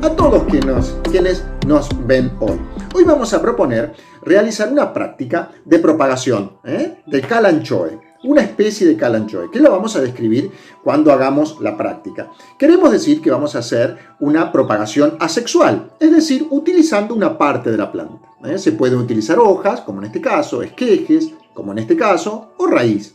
a todos quienes nos ven hoy. Hoy vamos a proponer realizar una práctica de propagación de Kalanchoe, una especie de Kalanchoe, que lo vamos a describir cuando hagamos la práctica. Queremos decir que vamos a hacer una propagación asexual, es decir, utilizando una parte de la planta. Se pueden utilizar hojas, como en este caso, esquejes, como en este caso, o raíz.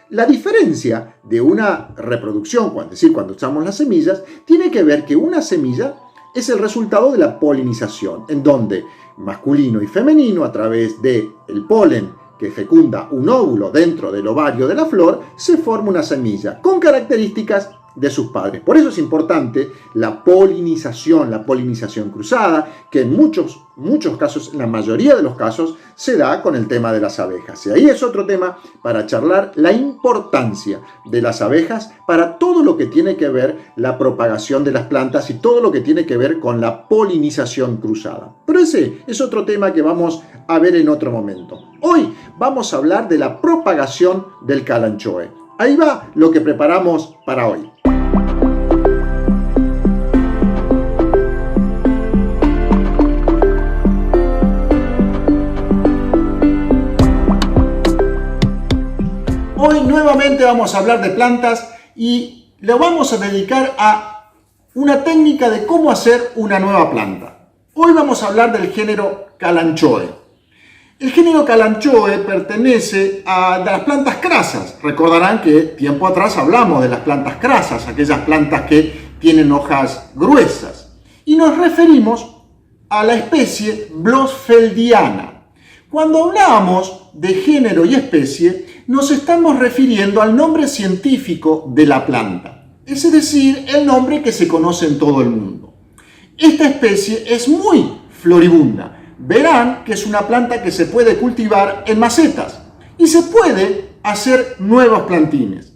La diferencia de una reproducción, es decir, cuando usamos las semillas, tiene que ver que una semilla es el resultado de la polinización, en donde masculino y femenino, a través del polen que fecunda un óvulo dentro del ovario de la flor, se forma una semilla con características de sus padres. Por eso es importante la polinización cruzada, que en muchos casos, en la mayoría de los casos, se da con el tema de las abejas. Y ahí es otro tema para charlar la importancia de las abejas para todo lo que tiene que ver la propagación de las plantas y todo lo que tiene que ver con la polinización cruzada. Pero ese es otro tema que vamos a ver en otro momento. Hoy vamos a hablar de la propagación del Kalanchoe. Ahí va lo que preparamos para hoy. Hoy nuevamente vamos a hablar de plantas y le vamos a dedicar a una técnica de cómo hacer una nueva planta. Hoy vamos a hablar del género Kalanchoe. El género Kalanchoe pertenece a las plantas crasas. Recordarán que tiempo atrás hablamos de las plantas crasas, aquellas plantas que tienen hojas gruesas. Y nos referimos a la especie Blossfeldiana. Cuando hablamos de género y especie, nos estamos refiriendo al nombre científico de la planta, es decir, el nombre que se conoce en todo el mundo. Esta especie es muy floribunda. Verán que es una planta que se puede cultivar en macetas y se puede hacer nuevos plantines,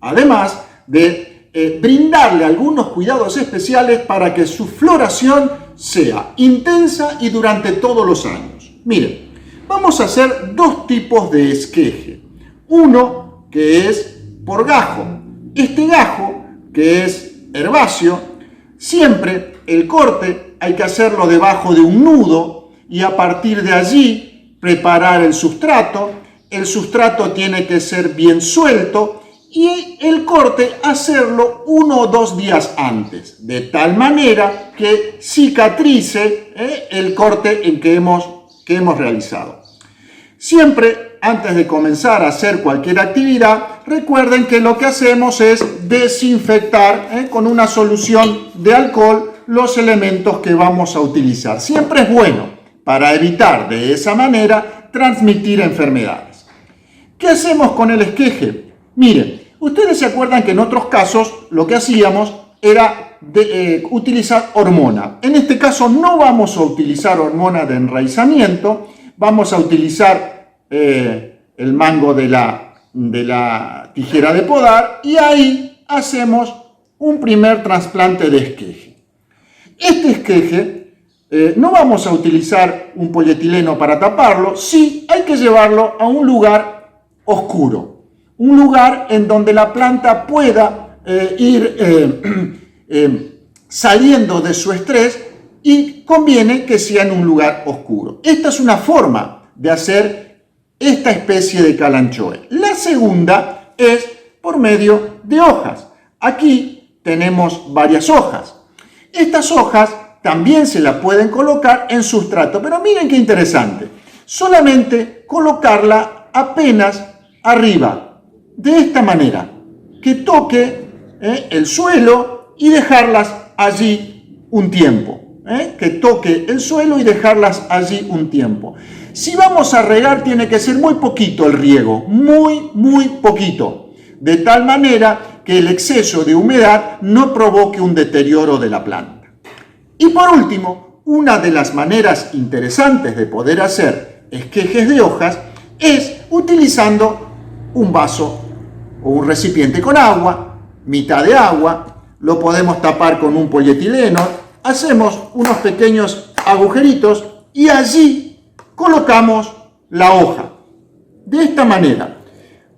además de brindarle algunos cuidados especiales para que su floración sea intensa y durante todos los años. Miren, vamos a hacer dos tipos de esqueje. Uno que es por gajo. Este gajo, que es herbáceo, siempre el corte hay que hacerlo debajo de un nudo y a partir de allí preparar el sustrato. El sustrato tiene que ser bien suelto y el corte hacerlo 1 o 2 días antes, de tal manera que cicatrice el corte en que hemos realizado. Siempre antes de comenzar a hacer cualquier actividad, recuerden que lo que hacemos es desinfectar con una solución de alcohol los elementos que vamos a utilizar. Siempre es bueno para evitar de esa manera transmitir enfermedades. ¿Qué hacemos con el esqueje? Miren, ustedes se acuerdan que en otros casos lo que hacíamos era utilizar hormona. En este caso no vamos a utilizar hormona de enraizamiento, vamos a utilizar el mango de la tijera de podar y ahí hacemos un primer trasplante de esqueje. Este esqueje no vamos a utilizar un polietileno para taparlo, sí hay que llevarlo a un lugar oscuro, un lugar en donde la planta pueda ir saliendo de su estrés y conviene que sea en un lugar oscuro. Esta es una forma de hacer esta especie de Kalanchoe. La segunda es por medio de hojas. Aquí tenemos varias hojas. Estas hojas también se las pueden colocar en sustrato, pero miren qué interesante. Solamente colocarla apenas arriba, de esta manera, que toque el suelo y dejarlas allí un tiempo. Que toque el suelo y dejarlas allí un tiempo. Si vamos a regar, tiene que ser muy poquito el riego, muy poquito, de tal manera que el exceso de humedad no provoque un deterioro de la planta. Y por último, una de las maneras interesantes de poder hacer esquejes de hojas es utilizando un vaso o un recipiente con agua, mitad de agua, lo podemos tapar con un polietileno, hacemos unos pequeños agujeritos y allí colocamos la hoja, de esta manera,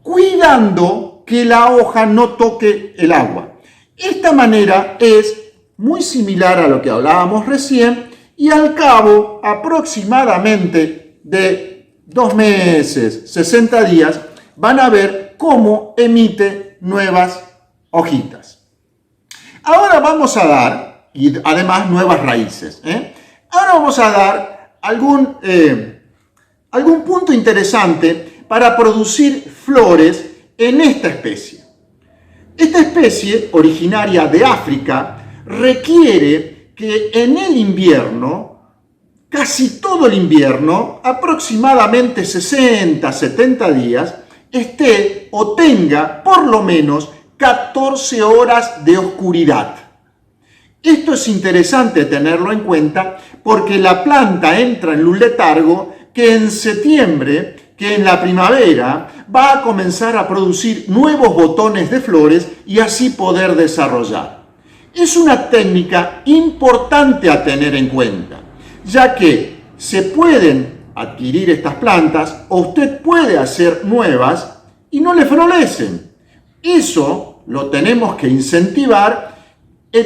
cuidando que la hoja no toque el agua. Esta manera es muy similar a lo que hablábamos recién, y al cabo aproximadamente de 2 meses, 60 días, van a ver cómo emite nuevas hojitas. Ahora vamos a dar, y además nuevas raíces, ahora vamos a dar algún punto interesante para producir flores en esta especie. Esta especie, originaria de África, requiere que en el invierno, casi todo el invierno, aproximadamente 60, 70 días, esté o tenga por lo menos 14 horas de oscuridad. Esto es interesante tenerlo en cuenta porque la planta entra en un letargo que en septiembre, que en la primavera, va a comenzar a producir nuevos botones de flores y así poder desarrollar. Es una técnica importante a tener en cuenta, ya que se pueden adquirir estas plantas o usted puede hacer nuevas y no le florecen. Eso lo tenemos que incentivar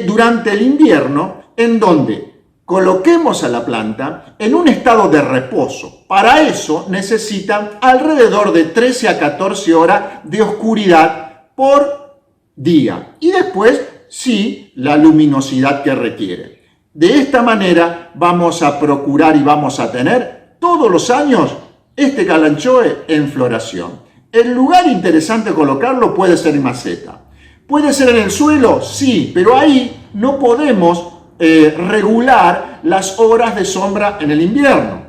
durante el invierno, en donde coloquemos a la planta en un estado de reposo. Para eso necesitan alrededor de 13 a 14 horas de oscuridad por día. Y después, sí, la luminosidad que requiere. De esta manera vamos a procurar y vamos a tener todos los años este calanchoe en floración. El lugar interesante de colocarlo puede ser en maceta. ¿Puede ser en el suelo? Sí, pero ahí no podemos regular las horas de sombra en el invierno.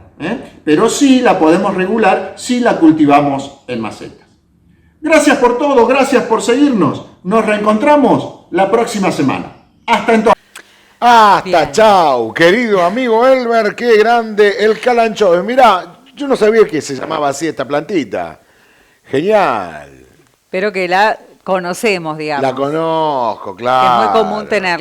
Pero sí la podemos regular si la cultivamos en macetas. Gracias por todo, gracias por seguirnos. Nos reencontramos la próxima semana. Hasta entonces. Hasta chau, querido amigo Elmer, qué grande el calanchoe. Mirá, yo no sabía que se llamaba así esta plantita. Genial. Pero que la conocemos, digamos. La conozco, claro. Que es muy común tenerla.